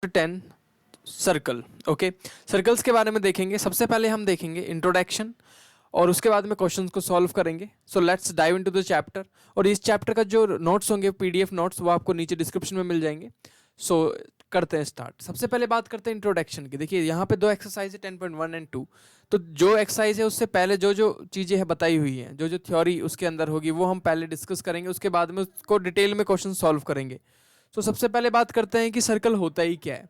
10 circle. Okay, circles के बारे में देखेंगे। सबसे पहले हम देखेंगे इंट्रोडक्शन और उसके बाद में क्वेश्चंस को सॉल्व करेंगे। So let's dive into the chapter. और इस चैप्टर का जो नोट्स होंगे, पीडीएफ नोट्स, वो आपको नीचे डिस्क्रिप्शन में मिल जाएंगे। सो करते हैं स्टार्ट। सबसे पहले बात करते हैं इंट्रोडक्शन की। देखिए यहाँ पे दो एक्सरसाइज है 10.1 एंड 2। तो जो एक्सरसाइज है उससे पहले जो जो चीज़ें है बताई हुई हैं, जो जो थ्योरी उसके अंदर होगी, वो हम पहले डिस्कस करेंगे। उसके बाद में उसको डिटेल में क्वेश्चन सॉल्व करेंगे। तो सबसे पहले बात करते हैं कि सर्कल होता ही क्या है।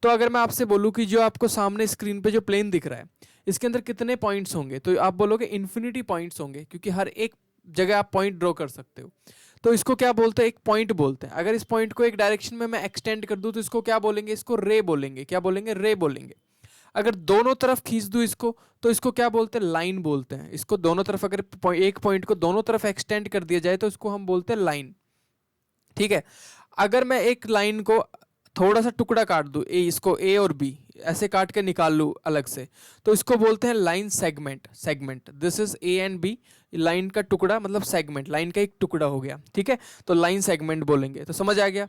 तो अगर मैं आपसे बोलूं कि जो आपको सामने स्क्रीन पे जो प्लेन दिख रहा है, इसके अंदर कितने पॉइंट्स होंगे, तो आप बोलोगे इन्फिनिटी पॉइंट्स होंगे, क्योंकि हर एक जगह आप पॉइंट ड्रॉ कर सकते हो। तो इसको क्या बोलते हैं? एक पॉइंट बोलते हैं। अगर इस पॉइंट को एक डायरेक्शन में मैं एक्सटेंड कर दूं तो इसको क्या बोलेंगे? इसको रे बोलेंगे। क्या बोलेंगे? रे बोलेंगे। अगर दोनों तरफ खींच दूं इसको, तो इसको क्या बोलते हैं? लाइन बोलते हैं। इसको दोनों तरफ, अगर एक पॉइंट को दोनों तरफ एक्सटेंड कर दिया जाए तो इसको हम बोलते हैं लाइन। ठीक है। अगर मैं एक लाइन को थोड़ा सा टुकड़ा काट दूं, इसको ए और बी ऐसे काट के निकाल लूं अलग से, तो इसको बोलते हैं line segment. Segment, this is A and B, line का टुकड़ा मतलब सेगमेंट, लाइन का एक टुकड़ा हो गया। ठीक है, तो लाइन सेगमेंट बोलेंगे। तो समझ आ गया।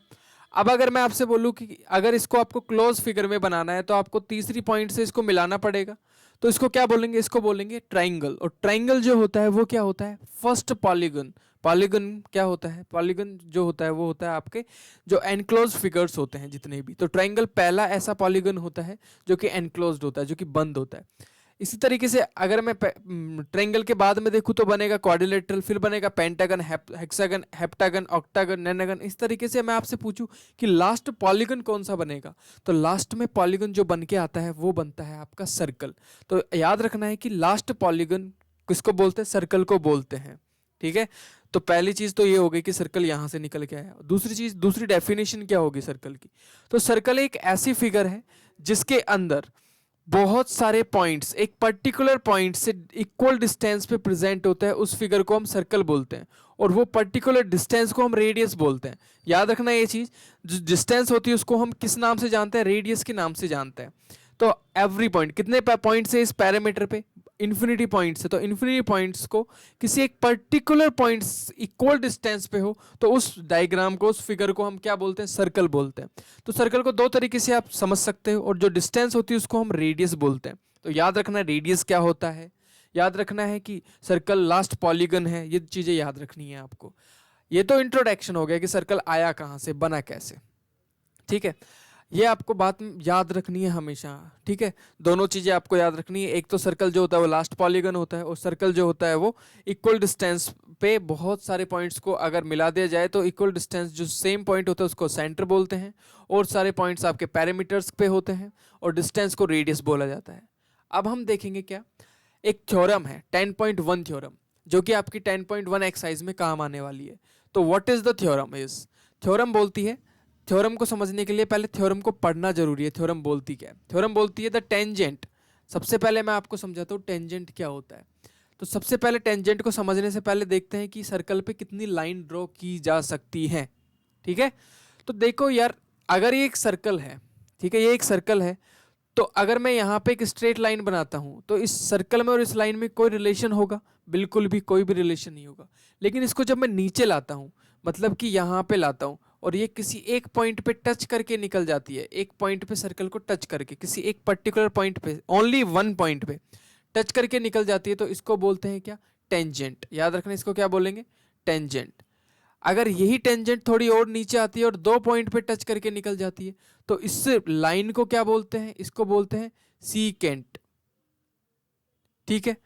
अब अगर मैं आपसे बोलूं कि अगर इसको आपको क्लोज फिगर में बनाना है तो आपको तीसरी पॉइंट से इसको मिलाना पड़ेगा। तो इसको क्या बोलेंगे? इसको बोलेंगे ट्राइंगल। और ट्राइंगल जो होता है वो क्या होता है? First polygon. पॉलीगन क्या होता है? पॉलीगन जो होता है वो होता है आपके जो एनक्लोज फिगर्स होते हैं जितने भी। तो ट्राइंगल पहला ऐसा पॉलीगन होता है जो कि एनक्लोज्ड होता है, जो कि बंद होता है। इसी तरीके से अगर मैं ट्रायंगल के बाद में देखूं तो बनेगा क्वाड्रिलेटरल, फिर बनेगा पेंटागन, हेक्सागन, हेप्टागन, ऑक्टागन, नैनागन। इस तरीके से मैं आपसे पूछूं कि लास्ट पॉलीगन कौन सा बनेगा, तो लास्ट में पॉलीगन जो बन के आता है वो बनता है आपका सर्कल। तो याद रखना है कि लास्ट पॉलीगन किसको बोलते हैं? सर्कल को बोलते हैं। ठीक है। तो पहली चीज तो ये हो गई कि सर्कल यहां से निकल के आया। दूसरी चीज, दूसरी डेफिनेशन क्या होगी सर्कल की? तो सर्कल एक ऐसी फिगर है जिसके अंदर बहुत सारे पॉइंट्स एक पर्टिकुलर पॉइंट से इक्वल डिस्टेंस पे प्रेजेंट होता है। उस फिगर को हम सर्कल बोलते हैं, और वो पर्टिकुलर डिस्टेंस को हम रेडियस बोलते हैं। याद रखना ये चीज, जो डिस्टेंस होती है उसको हम किस नाम से जानते हैं? रेडियस के नाम से जानते हैं। तो एवरी पॉइंट, कितने पॉइंट से इस पैरामीटर पे? इन्फिनिटी पॉइंट्स है। तो इन्फिनिटी पॉइंट्स को किसी एक पर्टिकुलर पॉइंट इक्वल डिस्टेंस पे हो तो उस डायग्राम को, उस फिगर को हम क्या बोलते हैं? सर्कल बोलते हैं। तो सर्कल को दो तरीके से आप समझ सकते हो, और जो डिस्टेंस होती है उसको हम रेडियस बोलते हैं। तो याद रखना रेडियस क्या होता है, याद रखना है कि सर्कल लास्ट पॉलीगन है, ये चीजें याद रखनी है आपको। ये तो इंट्रोडक्शन हो गया कि सर्कल आया कहां से, बना कैसे। ठीक है, ये आपको बात याद रखनी है हमेशा। ठीक है, दोनों चीजें आपको याद रखनी है। एक तो सर्कल जो होता है वो लास्ट पॉलीगन होता है, और सर्कल जो होता है वो इक्वल डिस्टेंस पे बहुत सारे पॉइंट्स को अगर मिला दिया जाए तो इक्वल डिस्टेंस जो सेम पॉइंट होता है उसको सेंटर बोलते हैं, और सारे पॉइंट्स आपके पैरामीटर्स पे होते हैं, और डिस्टेंस को रेडियस बोला जाता है। अब हम देखेंगे क्या, एक थ्योरम है 10.1 थ्योरम, जो कि आपकी 10.1 एक्सरसाइज में काम आने वाली है। तो what is the theorem? Is theorem बोलती है, थ्योरम को समझने के लिए पहले थ्योरम को पढ़ना जरूरी है। थ्योरम बोलती क्या है? थ्योरम बोलती है द टेंजेंट। सबसे पहले मैं आपको समझाता हूँ टेंजेंट क्या होता है। तो सबसे पहले टेंजेंट को समझने से पहले देखते हैं कि सर्कल पे कितनी लाइन ड्रॉ की जा सकती है। ठीक है, तो देखो यार, अगर ये एक सर्कल है, ठीक है, ये एक सर्कल है, तो अगर मैं यहाँ पे एक स्ट्रेट लाइन बनाता हूँ तो इस सर्कल में और इस लाइन में कोई रिलेशन होगा? बिल्कुल भी कोई भी रिलेशन नहीं होगा। लेकिन इसको जब मैं नीचे लाता हूँ, मतलब कि यहाँ पे लाता हूँ, और ये किसी एक पॉइंट पे टच करके निकल जाती है, एक पॉइंट पे सर्कल को टच करके, किसी एक पर्टिकुलर पॉइंट पे, ओनली वन पॉइंट पे टच करके निकल जाती है, तो इसको बोलते हैं क्या? टेंजेंट। याद रखना, इसको क्या बोलेंगे? टेंजेंट। अगर यही टेंजेंट थोड़ी और नीचे आती है और दो पॉइंट पे टच करके निकल जाती है, तो इस लाइन को क्या बोलते हैं? इसको बोलते हैं सीकेंट। ठीक है,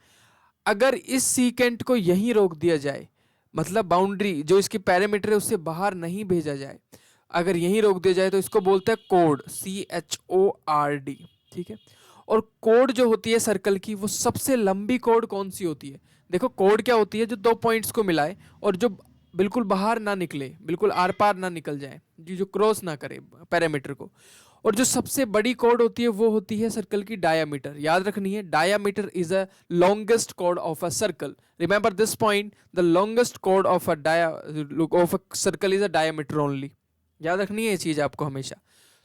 अगर इस सीकेंट को यहीं रोक दिया जाए, मतलब बाउंड्री जो इसकी पैरामीटर है उससे बाहर नहीं भेजा जाए, अगर यहीं रोक दिया जाए, तो इसको बोलते हैं कोड, CHORD। ठीक है, और कोड जो होती है सर्कल की, वो सबसे लंबी कोड कौन सी होती है? देखो, कोड क्या होती है? जो दो पॉइंट्स को मिलाए और जो बिल्कुल बाहर ना निकले, बिल्कुल आर पार ना निकल जाए, जो क्रॉस ना करे पैरामीटर को। और जो सबसे बड़ी कोड होती है वो होती है सर्कल की डायामीटर। याद रखनी है, diameter is a longest code of a circle. Remember this point, the longest code of a circle is a diameter only. याद रखनी है ये चीज आपको हमेशा।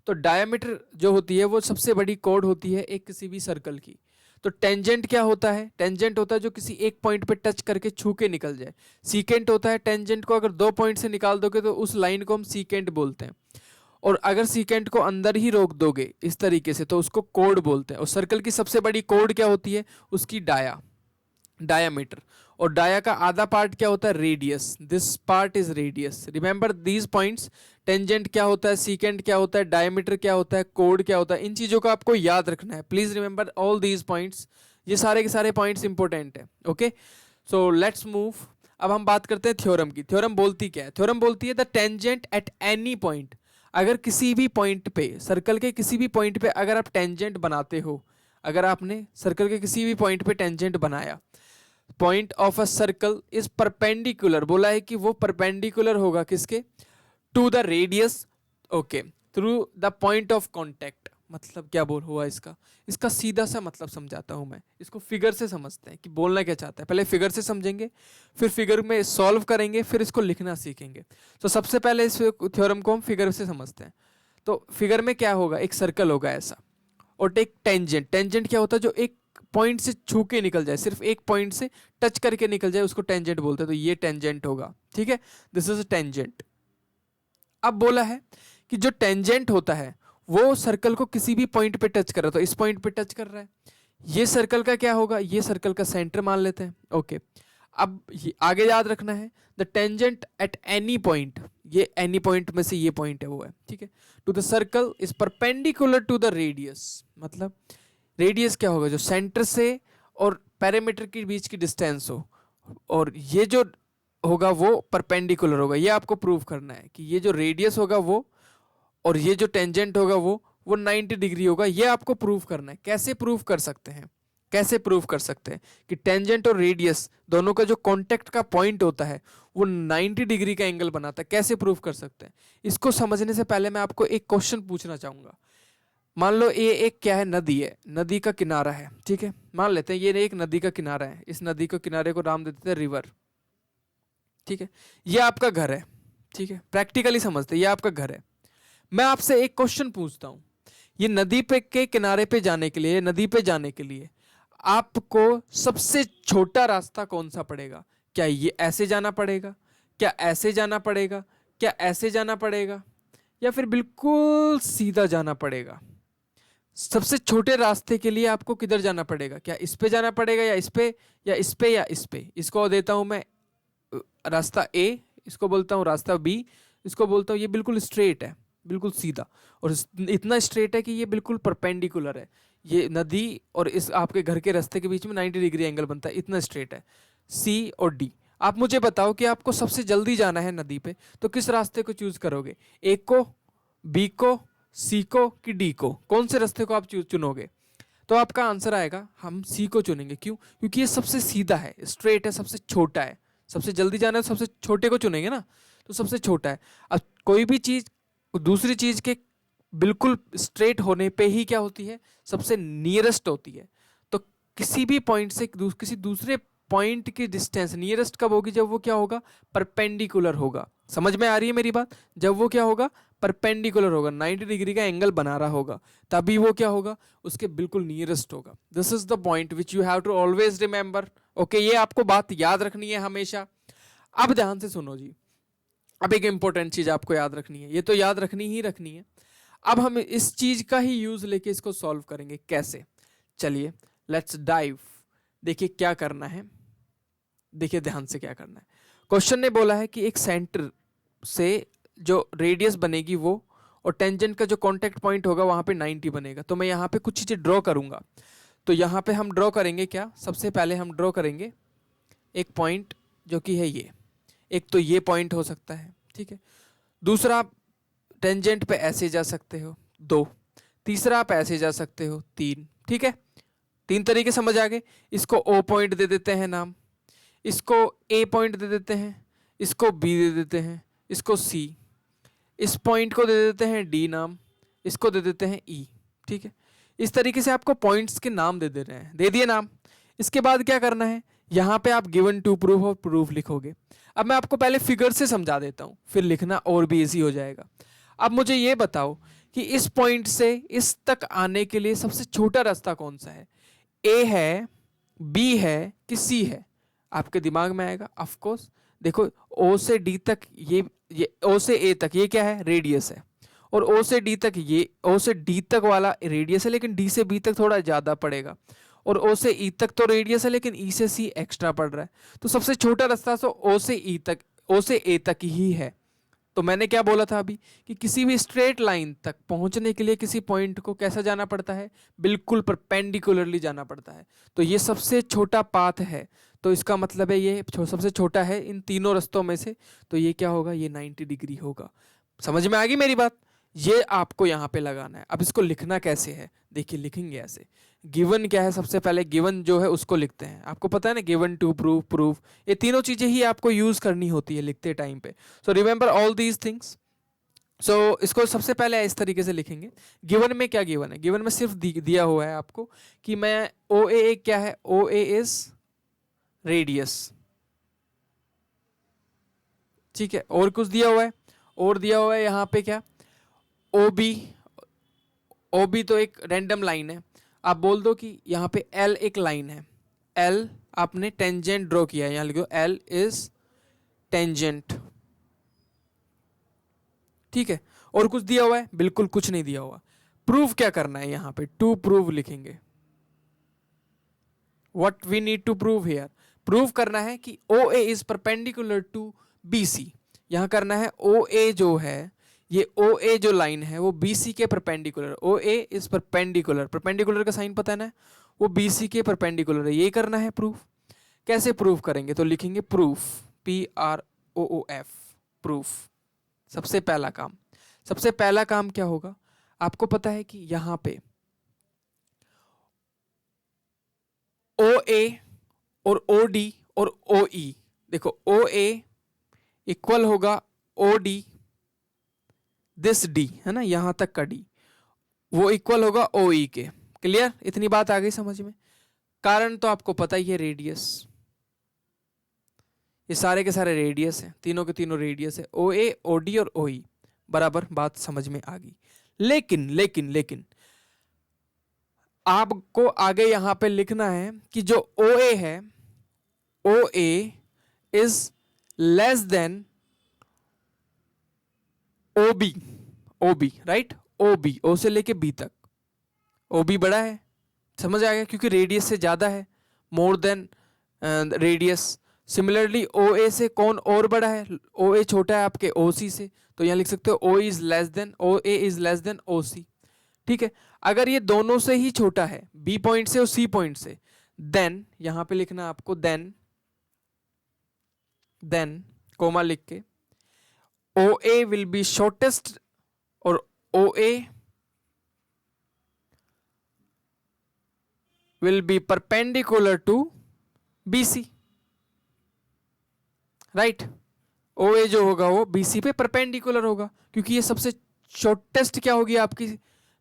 तो डायामीटर जो होती है वो सबसे बड़ी कोड होती है एक किसी भी सर्कल की। तो टेंजेंट क्या होता है? टेंजेंट होता है जो किसी एक पॉइंट पे टच करके छू के निकल जाए। सीकेंट होता है टेंजेंट को अगर दो पॉइंट से निकाल दोगे तो उस लाइन को हम सीकेंट बोलते हैं। और अगर सीकेंट को अंदर ही रोक दोगे इस तरीके से तो उसको कोड बोलते हैं। और सर्कल की सबसे बड़ी कोड क्या होती है? उसकी डायामीटर। और डाया का आधा पार्ट क्या होता है? Radius. This part is radius. Remember these points. Tangent क्या होता है, सीकेंट क्या होता है, डायमीटर क्या होता है, कोड क्या होता है, इन चीजों का आपको याद रखना है। Please remember all these points. ये सारे के सारे पॉइंट्स इंपॉर्टेंट है। Okay, so let's move. अब हम बात करते हैं थ्योरम की। थ्योरम बोलती क्या है? थ्योरम बोलती है the tangent at any point. अगर किसी भी पॉइंट पे, सर्कल के किसी भी पॉइंट पे अगर आप टेंजेंट बनाते हो, अगर आपने सर्कल के किसी भी पॉइंट पे टेंजेंट बनाया, point of a circle is perpendicular, बोला है कि वो परपेंडिकुलर होगा किसके? To the radius, okay, through the point of contact. मतलब क्या बोल हुआ इसका? इसका सीधा सा मतलब समझाता हूं मैं, इसको फिगर से समझते हैं कि बोलना क्या चाहता है। पहले फिगर से समझेंगे, फिर फिगर में सॉल्व करेंगे, फिर इसको लिखना सीखेंगे। तो सबसे पहले इस थ्योरम को हम फिगर से समझते हैं। तो फिगर में क्या होगा? एक सर्कल होगा ऐसा, और एक टेंजेंट। टेंजेंट क्या होता है? जो एक पॉइंट से छू के निकल जाए, सिर्फ एक पॉइंट से टच करके निकल जाए, उसको टेंजेंट बोलते हैं। तो ये टेंजेंट होगा, ठीक है, दिस इज टेंजेंट। अब बोला है कि जो टेंजेंट होता है वो सर्कल को किसी भी पॉइंट पे टच कर रहा है, तो इस पॉइंट पे टच कर रहा है। ये सर्कल का क्या होगा? ये सर्कल का सेंटर मान लेते हैं। ओके, अब आगे याद रखना है the tangent at any point, ये एनी पॉइंट में से ये पॉइंट है वो है, ठीक है, to the circle is perpendicular to the radius. मतलब रेडियस क्या होगा? जो सेंटर से और पैरामीटर के बीच की डिस्टेंस हो, और ये जो होगा वो परपेंडिकुलर होगा। ये आपको प्रूव करना है कि ये जो रेडियस होगा वो, और ये जो टेंजेंट होगा वो 90 डिग्री होगा। ये आपको प्रूव करना है। कैसे प्रूव कर सकते हैं? कैसे प्रूव कर सकते हैं कि टेंजेंट और रेडियस दोनों का जो कांटेक्ट का पॉइंट होता है वो 90 डिग्री का एंगल बनाता है? कैसे प्रूव कर सकते हैं? इसको समझने से पहले मैं आपको एक क्वेश्चन पूछना चाहूंगा। मान लो ये एक क्या है? नदी है, नदी का किनारा है, ठीक है, मान लेते हैं ये एक नदी का किनारा है। इस नदी के किनारे को नाम दे देते हैं रिवर, ठीक है। ये आपका घर है, ठीक है, प्रैक्टिकली समझते हैं, ये आपका घर है। मैं आपसे एक क्वेश्चन पूछता हूं, ये नदी पे के किनारे पे जाने के लिए, नदी पे जाने के लिए आपको सबसे छोटा रास्ता कौन सा पड़ेगा? क्या ये ऐसे जाना पड़ेगा, क्या ऐसे जाना पड़ेगा, क्या ऐसे जाना पड़ेगा, या फिर बिल्कुल सीधा जाना पड़ेगा? सबसे छोटे रास्ते के लिए आपको किधर जाना पड़ेगा? क्या इस पे जाना पड़ेगा, या इस पे, या इस पे, या इस पे? इसको देता हूं मैं रास्ता ए, इसको बोलता हूं रास्ता बी, इसको बोलता हूं ये बिल्कुल स्ट्रेट है, बिल्कुल सीधा, और इतना स्ट्रेट है कि ये बिल्कुल परपेंडिकुलर है। ये नदी और इस आपके घर के रास्ते के बीच में 90 डिग्री एंगल बनता है, इतना स्ट्रेट है। सी और डी। आप मुझे बताओ कि आपको सबसे जल्दी जाना है नदी पे, तो किस रास्ते को चूज करोगे? ए को, बी को, सी को, कि डी को? कौन से रास्ते को आप चुनोगे? तो आपका आंसर आएगा हम सी को चुनेंगे। क्यों? क्योंकि ये सबसे सीधा है, स्ट्रेट है, सबसे छोटा है। सबसे जल्दी जाना है तो सबसे छोटे को चुनेंगे ना, तो सबसे छोटा है। अब कोई भी चीज दूसरी चीज के बिल्कुल स्ट्रेट होने पे ही क्या होती है? सबसे नियरेस्ट होती है। तो किसी भी पॉइंट से किसी दूसरे पॉइंट की डिस्टेंस नियरेस्ट कब होगी? जब वो क्या होगा? परपेंडिकुलर होगा। समझ में आ रही है मेरी बात? जब वो क्या होगा? परपेंडिकुलर होगा, 90 डिग्री का एंगल बना रहा होगा, तभी वो क्या होगा? उसके बिल्कुल नियरेस्ट होगा। This is the point which you have to always remember. Okay, ये आपको बात याद रखनी है हमेशा। अब ध्यान से सुनो जी, अब एक इंपॉर्टेंट चीज आपको याद रखनी है, ये तो याद रखनी ही रखनी है। अब हम इस चीज का ही यूज लेके इसको सॉल्व करेंगे। कैसे? चलिए लेट्स डाइव। देखिए क्या करना है, देखिए ध्यान से क्या करना है। क्वेश्चन ने बोला है कि एक सेंटर से जो रेडियस बनेगी वो, और टेंजेंट का जो कांटेक्ट पॉइंट होगा वहां पे 90 बनेगा। तो मैं यहाँ पे कुछ चीजें ड्रॉ करूंगा। तो यहाँ पे हम ड्रॉ करेंगे क्या? सबसे पहले हम ड्रॉ करेंगे एक पॉइंट जो कि है ये। एक तो ये पॉइंट हो सकता है, ठीक है। दूसरा, आप टेंजेंट पे ऐसे जा सकते हो, 2। तीसरा, आप ऐसे जा सकते हो, 3। ठीक है, 3 तरीके समझ आ गए। इसको ओ पॉइंट दे देते हैं नाम, इसको ए पॉइंट दे देते हैं, इसको बी दे देते हैं, इसको सी, इस पॉइंट को दे देते हैं डी नाम, इसको दे देते हैं ई। ठीक है, इस तरीके से आपको पॉइंट्स के नाम दे रहे हैं, दे दिए नाम। इसके बाद क्या करना है? यहाँ पे आप गिवन टू प्रूफ और प्रूफ लिखोगे। अब मैं आपको पहले फिगर से समझा देता हूँ, फिर लिखना और भी इजी हो जाएगा। अब मुझे ये बताओ कि इस पॉइंट से इस तक आने के लिए सबसे छोटा रास्ता कौन सा है? ए है, बी है, कि सी है? आपके दिमाग में आएगा ऑफ कोर्स। देखो ओ से डी तक ये ओ से ए तक ये क्या है? रेडियस है। और ओ से डी तक, ये ओ से डी तक वाला रेडियस है लेकिन डी से बी तक थोड़ा ज़्यादा पड़ेगा, और ओ से ई तक तो रेडियस है लेकिन ई से सी एक्स्ट्रा पड़ रहा है। तो सबसे छोटा रास्ता तो ओ से ई तक, ओ से ए तक ही है। तो मैंने क्या बोला था अभी कि किसी भी स्ट्रेट लाइन तक पहुंचने के लिए किसी पॉइंट को कैसा जाना पड़ता है, बिल्कुल परपेंडिकुलरली जाना पड़ता है। तो ये सबसे छोटा पाथ है, तो इसका मतलब है ये सबसे छोटा है इन तीनों रास्तों में से, तो ये क्या होगा, ये 90 डिग्री होगा। समझ में आ गई मेरी बात? ये आपको यहाँ पे लगाना है। अब इसको लिखना कैसे है, देखिए लिखेंगे ऐसे। गिवन क्या है, सबसे पहले गिवन जो है उसको लिखते हैं। आपको पता है ना, गिवन, टू, प्रूव, प्रूफ, ये तीनों चीजें ही आपको यूज करनी होती है लिखते टाइम पे। So remember all these things. So इसको सबसे पहले इस तरीके से लिखेंगे। गिवन में क्या गिवन है, गिवन में सिर्फ दिया हुआ है आपको कि मैं ओ ए क्या है, ओ ए इज रेडियस, ठीक है। और कुछ दिया हुआ है, और दिया हुआ है यहाँ पे क्या, ओ बी, ओ बी तो एक रैंडम लाइन है। आप बोल दो कि यहाँ पे एल एक लाइन है, एल आपने टेंजेंट ड्रॉ किया है, यहाँ लिखो एल इज टेंजेंट, ठीक है। और कुछ दिया हुआ है, बिल्कुल कुछ नहीं दिया हुआ। प्रूफ क्या करना है, यहाँ पे टू प्रूव लिखेंगे। What we need to prove here, prove करना है कि O A is perpendicular to B C. यहाँ करना है ओ ए जो है, ये ओ ए जो लाइन है वो बी सी के perpendicular, O A is perpendicular, perpendicular का साइन पता है ना, वो बी सी के परपेंडिकुलर है, ये करना है प्रूफ। कैसे प्रूफ करेंगे, तो लिखेंगे proof, P R O O F, proof. सबसे पहला काम, सबसे पहला काम क्या होगा, आपको पता है कि यहां पे ओ ए और ओ डी और ओ ई, देखो ओ ए इक्वल होगा ओ डी, दिस डी है ना, यहां तक का डी वो इक्वल होगा ओ ई के। क्लियर, इतनी बात आ गई समझ में? कारण तो आपको पता ही है, रेडियस, ये सारे के सारे रेडियस हैं, तीनों के तीनों रेडियस है, ओ ए ओ डी और ओ ई, बराबर बात समझ में आ गई। लेकिन लेकिन लेकिन आपको आगे यहां पे लिखना है कि जो ओ ए है, O A is less than O B, O B right, O B, O से लेके बी तक ओ बी बड़ा है, समझ आ गया, क्योंकि रेडियस से ज्यादा है, more than radius. Similarly O A से कौन और बड़ा है, ओ ए छोटा है आपके ओ सी से, तो यहाँ लिख सकते हो O is less than, O A is less than O C, ठीक है। अगर ये दोनों से ही छोटा है, बी पॉइंट से और सी पॉइंट से, देन यहां पे लिखना आपको देन, देन कोमा लिख के O A will be shortest, और O A will be perpendicular to B C, right. O A जो होगा वो बी सी पे परपेंडिकुलर होगा, क्योंकि ये सबसे शॉर्टेस्ट क्या होगी आपकी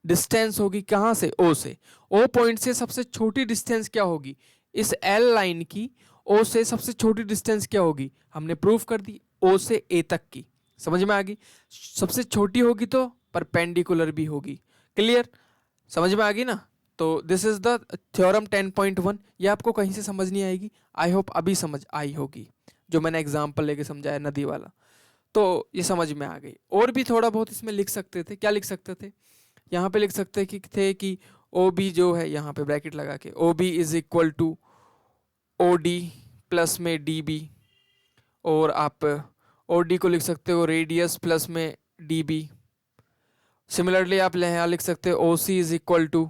डिस्टेंस होगी, कहां से, ओ से। ओ पॉइंट से सबसे छोटी डिस्टेंस क्या होगी, इस एल लाइन की ओ से सबसे छोटी डिस्टेंस क्या होगी, हमने प्रूफ कर दी, ओ से ए तक की। समझ में आ गई, सबसे छोटी होगी तो परपेंडिकुलर भी होगी। क्लियर, समझ में आ गई ना? तो दिस इज द थ्योरम 10.1। ये आपको कहीं से समझ नहीं आएगी, आई होप अभी समझ आई होगी, जो मैंने एग्जाम्पल लेके समझाया नदी वाला, तो ये समझ में आ गई। और भी थोड़ा बहुत इसमें लिख सकते थे, क्या लिख सकते थे, यहाँ पे लिख सकते कि ओ बी जो है, यहाँ पे ब्रैकेट लगा के O B is equal to O D plus में डी बी, और आप ओ डी को लिख सकते हो रेडियस प्लस में डी बी। सिमिलरली आप यहाँ लिख सकते हो O C is equal to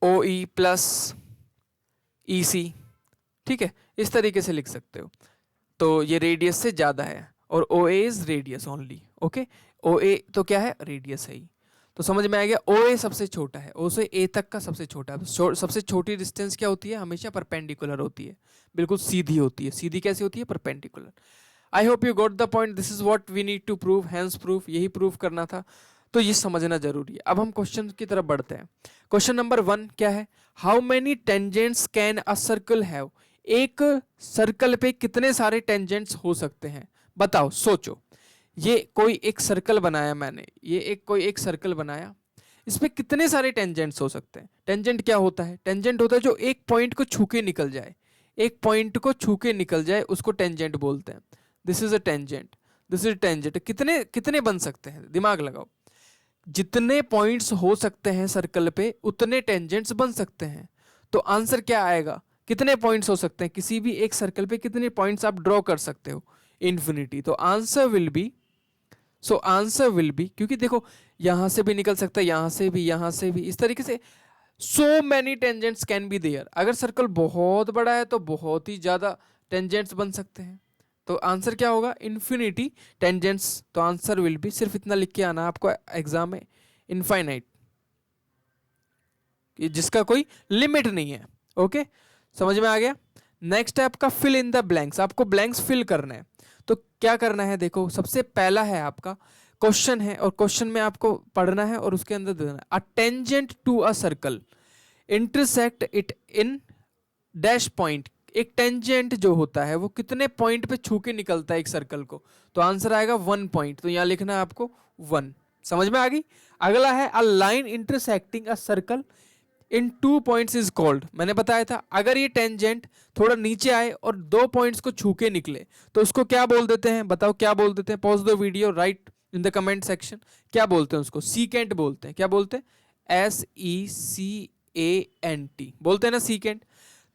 O E plus E C, ठीक है, इस तरीके से लिख सकते हो। तो ये रेडियस से ज्यादा है, और O A is radius only, okay. ओ ए तो क्या है, रेडियस है ही। तो समझ में आ गया, ओ ए सबसे छोटा है, ओ से ए तक का सबसे छोटा है। सबसे छोटी डिस्टेंस क्या होती है, हमेशा परपेंडिकुलर होती है, बिल्कुल सीधी होती है। सीधी कैसी होती है, perpendicular. I hope you got the point, this is what we need to prove, hence proof, यही प्रूव करना था, तो ये समझना जरूरी है। अब हम क्वेश्चन की तरफ बढ़ते हैं। क्वेश्चन नंबर 1 क्या है, how many tangents can a circle have, एक सर्कल पे कितने सारे टेंजेंट्स हो सकते हैं, बताओ, सोचो। ये कोई एक सर्कल बनाया मैंने, ये एक कोई एक सर्कल बनाया, इस पे कितने सारे टेंजेंट्स हो सकते हैं। टेंजेंट क्या होता है, टेंजेंट होता है जो एक पॉइंट को छू के निकल जाए, एक पॉइंट को छू के निकल जाए उसको टेंजेंट बोलते हैं। This is a tangent, this is tangent. कितने कितने बन सकते हैं, दिमाग लगाओ, जितने पॉइंट्स हो सकते हैं सर्कल पे उतने टेंजेंट्स बन सकते हैं। तो आंसर क्या आएगा, कितने पॉइंट्स हो सकते हैं किसी भी एक सर्कल पे, कितने पॉइंट्स आप ड्रॉ कर सकते हो, इन्फिनिटी। तो answer will be, so answer will be, क्योंकि देखो यहां से भी निकल सकता है, यहां से भी, यहां से भी, इस तरीके से so many tangents can be there. अगर सर्कल बहुत बड़ा है तो बहुत ही ज्यादा टेंजेंट्स बन सकते हैं। तो आंसर क्या होगा, इन्फिनिटी टेंजेंट्स। तो आंसर विल बी, सिर्फ इतना लिख के आना आपको एग्जाम में, इनफाइनाइट, जिसका कोई लिमिट नहीं है। ओके, समझ में आ गया। नेक्स्ट है आपका फिल इन द ब्लैंक्स। आपको ब्लैंक्स फिल करना है। तो क्या करना है, देखो सबसे पहला है आपका क्वेश्चन है, और क्वेश्चन में आपको पढ़ना है और उसके अंदर देना है, a tangent to a circle intersect it in dash point. एक टेंजेंट जो होता है वो कितने पॉइंट पे छू के निकलता है एक सर्कल को। तो आंसर आएगा 1 पॉइंट। तो यहां लिखना है आपको 1। समझ में आ गई। अगला है a line intersecting a circle in 2 points is called. मैंने बताया था अगर ये टेंजेंट थोड़ा नीचे आए और 2 पॉइंट्स को छू के निकले तो उसको क्या बोल देते हैं, बताओ क्या बोल देते हैं। Pause the video, right in the comment section. क्या बोलते हैं उसको, सीकेंट बोलते हैं। क्या बोलते हैं, SECANT बोलते हैं ना, सीकेंट।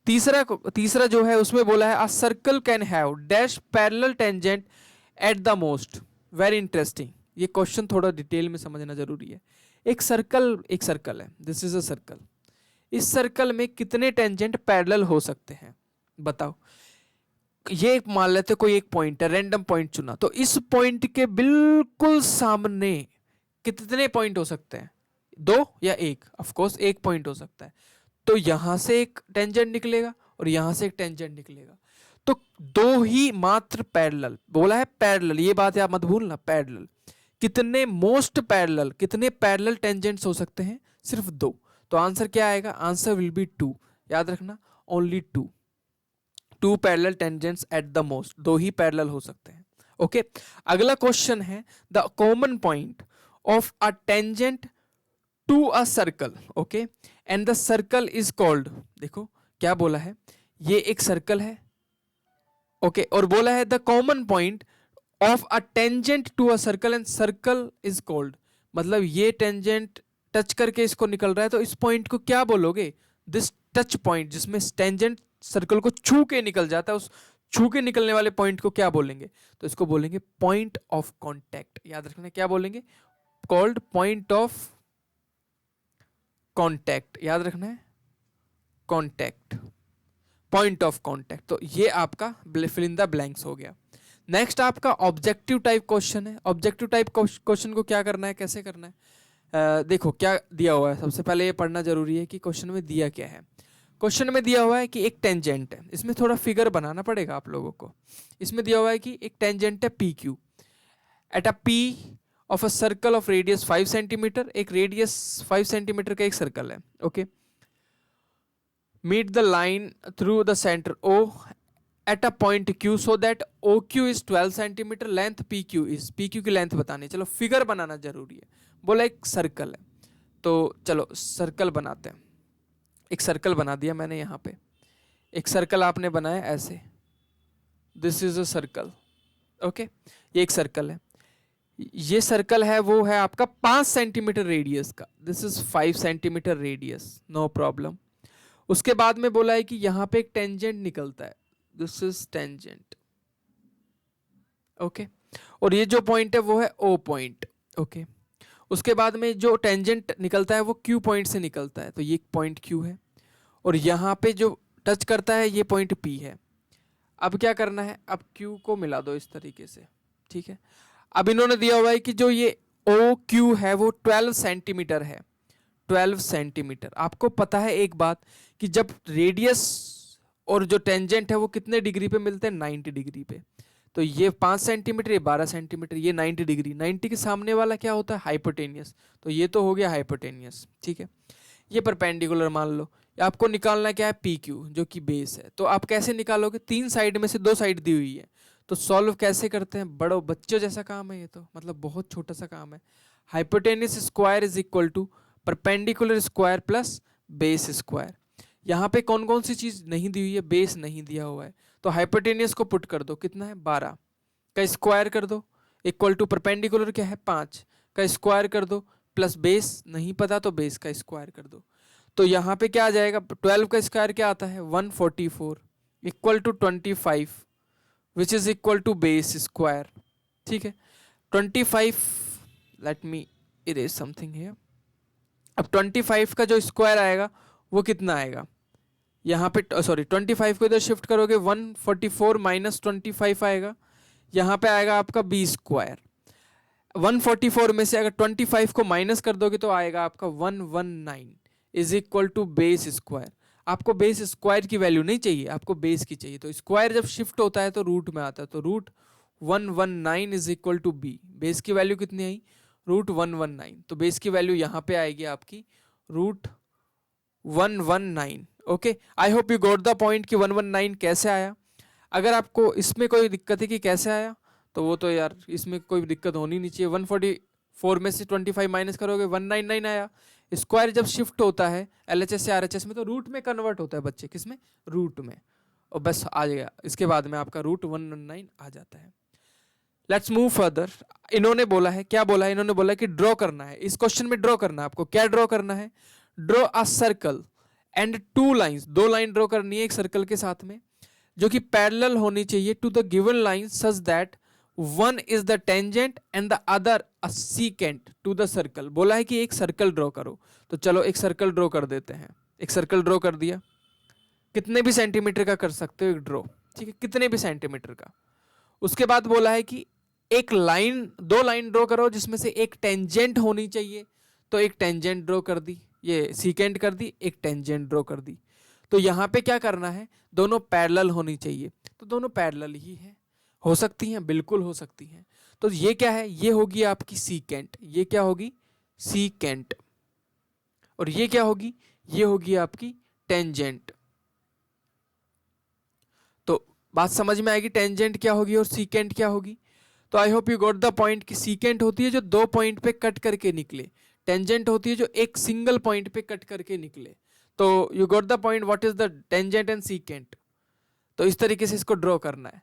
तीसरा जो है उसमें बोला है a circle can have dash parallel tangent at the most. Very interesting, ये क्वेश्चन थोड़ा डिटेल में समझना जरूरी है। एक सर्कल है, दिस इज अ सर्कल। इस सर्कल में कितने टेंजेंट पैरेलल हो सकते हैं, बताओ। ये मान लेते कोई एक पॉइंट है, रैंडम पॉइंट चुना, तो इस पॉइंट के बिल्कुल सामने कितने पॉइंट हो सकते हैं, 2 या 1। ऑफ कोर्स 1 पॉइंट हो सकता है। तो यहां से एक टेंजेंट निकलेगा और यहां से एक टेंजेंट निकलेगा। तो 2 ही मात्र पैरेलल, बोला है पैरेलल, ये बात आप मत भूलना, पैरेलल। कितने मोस्ट पैरेलल, कितने पैरेलल टेंजेंट्स हो सकते हैं, सिर्फ 2। तो आंसर क्या आएगा, आंसर विल बी 2। याद रखना, only 2 parallel tangents at the most, 2 ही पैरेलल हो सकते हैं। ओके, अगला क्वेश्चन है the common point of a tangent to a circle. Okay, and the circle is called. देखो क्या बोला है, ये एक सर्कल है। ओके, और बोला है the common point of a tangent to a circle and circle is called. मतलब ये टेंजेंट टच करके इसको निकल रहा है, तो इस पॉइंट को क्या बोलोगे, दिस टच पॉइंट, जिसमें टेंजेंट सर्कल को छू के निकल जाता है, उस छू के निकलने वाले पॉइंट को क्या बोलेंगे, तो इसको बोलेंगे पॉइंट ऑफ कॉन्टैक्ट। याद रखना, क्या बोलेंगे, कॉल्ड पॉइंट ऑफ कॉन्टैक्ट। याद रखना है, कॉन्टैक्ट, पॉइंट ऑफ कॉन्टैक्ट। तो ये आपका फिल इन द ब्लैंक्स हो गया। नेक्स्ट आपका ऑब्जेक्टिव टाइप क्वेश्चन है। ऑब्जेक्टिव टाइप क्वेश्चन को क्या करना है, कैसे करना है, देखो क्या दिया हुआ है। सबसे पहले ये पढ़ना जरूरी है कि क्वेश्चन में दिया क्या है। क्वेश्चन में दिया हुआ है कि एक टेंजेंट है, इसमें थोड़ा फिगर बनाना पड़ेगा आप लोगों को। इसमें दिया हुआ है कि एक टेंजेंट है PQ at a P of a circle of radius 5 centimetre. एक रेडियस 5 सेंटीमीटर का एक सर्कल है। Okay, meet the line through the centre O at a point Q so that OQ is 12 centimetre, length PQ is, PQ की length बतानी। चलो figure बनाना जरूरी है। बोला एक सर्कल है, तो चलो सर्कल बनाते हैं। एक सर्कल बना दिया मैंने यहाँ पे, एक सर्कल आपने बनाया ऐसे, this is a circle. Okay, ये एक सर्कल है। ये सर्कल है वो है आपका 5 सेंटीमीटर रेडियस का, this is 5 centimetre radius, no problem. उसके बाद में बोला है कि यहाँ पे एक टेंजेंट निकलता है, दिस इज टेंजेंट। ओके, और ये जो पॉइंट है वो है O पॉइंट। ओके, उसके बाद में जो टेंजेंट निकलता है वो Q पॉइंट से निकलता है, तो ये पॉइंट Q है, और यहाँ पे जो टच करता है ये पॉइंट P है। अब क्या करना है, अब Q को मिला दो इस तरीके से, ठीक है। अब इन्होंने दिया हुआ है कि जो ये OQ है वो 12 सेंटीमीटर है, 12 सेंटीमीटर। आपको पता है एक बात कि जब रेडियस और जो टेंजेंट है वो कितने डिग्री पे मिलते हैं, 90 डिग्री पे। तो ये 5 सेंटीमीटर, ये 12 सेंटीमीटर, ये 90 डिग्री। 90 के सामने वाला क्या होता है, हाइपोटेनियस। तो ये तो हो गया हाइपोटेनियस, ठीक है। ये परपेंडिकुलर मान लो। आपको निकालना क्या है, PQ जो कि बेस है। तो आप कैसे निकालोगे, 3 साइड में से 2 साइड दी हुई है, तो सॉल्व कैसे करते हैं, बड़ो बच्चों जैसा काम है ये, तो मतलब बहुत छोटा सा काम है। Hypotenuse square is equal to perpendicular square plus base square. यहाँ पे कौन कौन सी चीज नहीं दी हुई है, बेस नहीं दिया हुआ है, तो हाइपोटेनियस को पुट कर दो, कितना है 12 का स्क्वायर कर दो, इक्वल टू परपेंडिकुलर क्या है 5 का स्क्वायर कर दो, प्लस बेस नहीं पता तो बेस का स्क्वायर कर दो। तो यहाँ पे क्या आ जाएगा, 12 का स्क्वायर क्या आता है 144 equal to 25 which is equal to base square. ठीक है, 25, let me erase something here. अब 25 का जो स्क्वायर आएगा वो कितना आएगा, यहाँ पे सॉरी 25 को इधर शिफ्ट करोगे 144 माइनस 25 आएगा, यहाँ पे आएगा आपका बी स्क्वायर। 144 में से अगर 25 को माइनस कर दोगे तो आएगा आपका 119 is equal to base square. आपको बेस स्क्वायर की वैल्यू नहीं चाहिए, आपको बेस की चाहिए। तो स्क्वायर जब शिफ्ट होता है तो रूट में आता है, तो root 119 is equal to B. Base की वैल्यू कितनी आई, रूट 119, तो बेस की वैल्यू यहाँ पे आएगी आपकी root 119। Okay, I hope you got the point कि 119 कैसे आया। अगर आपको इसमें कोई दिक्कत है कि कैसे आया, तो वो तो यार इसमें कोई दिक्कत होनी नहीं चाहिए। 144 में से 25 माइनस करोगे 199 आया। स्क्वायर जब शिफ्ट होता है LHS से RHS में तो रूट में कन्वर्ट होता है बच्चे, किसमें, रूट में, और बस आ जाएगा। इसके बाद में आपका रूट 119 आ जाता है। Let's move further. इन्होंने बोला है, क्या बोला है, इन्होंने बोला है कि ड्रॉ करना है। इस क्वेश्चन में ड्रॉ करना है आपको। क्या ड्रॉ करना है, draw a circle and 2 lines, 2 line draw करनी है एक सर्कल के साथ में, जो कि पैरेलल होनी चाहिए to the given line such that one is the tangent and the other a secant to the circle. बोला है कि एक सर्कल ड्रॉ करो, तो चलो एक सर्कल ड्रॉ कर देते हैं। एक सर्कल ड्रॉ कर दिया, कितने भी सेंटीमीटर का कर सकते हो एक ड्रॉ, ठीक है, कितने भी सेंटीमीटर का। उसके बाद बोला है कि एक लाइन, 2 लाइन ड्रॉ करो जिसमें से एक टेंजेंट होनी चाहिए, तो एक टेंजेंट ड्रॉ कर दी, ये सीकेंट कर दी, एक टेंजेंट ड्रॉ कर दी। तो यहाँ पे क्या करना है, दोनों पैरेलल होनी चाहिए, तो दोनों पैरेलल ही है। हो सकती हैं, बिल्कुल हो सकती हैं। तो ये क्या है, ये होगी आपकी सीकेंट, ये क्या होगी सीकेंट, और ये क्या होगी, ये होगी आपकी टेंजेंट। तो बात समझ में आएगी, टेंजेंट क्या होगी और सीकेंट क्या होगी। तो आई hope you got the point कि सीकेंट होती है जो 2 पॉइंट पे कट करके निकले, टेंजेंट होती है जो एक सिंगल पॉइंट पे कट करके निकले। तो you got the point what is the tangent and secant. तो इस तरीके से इसको ड्रॉ करना है।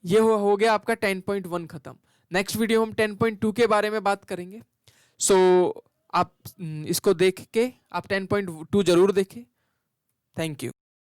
ये हो गया आपका 10.1 खत्म। नेक्स्ट वीडियो हम 10.2 के बारे में बात करेंगे। सो आप इसको देख के आप 10.2 जरूर देखें। Thank you.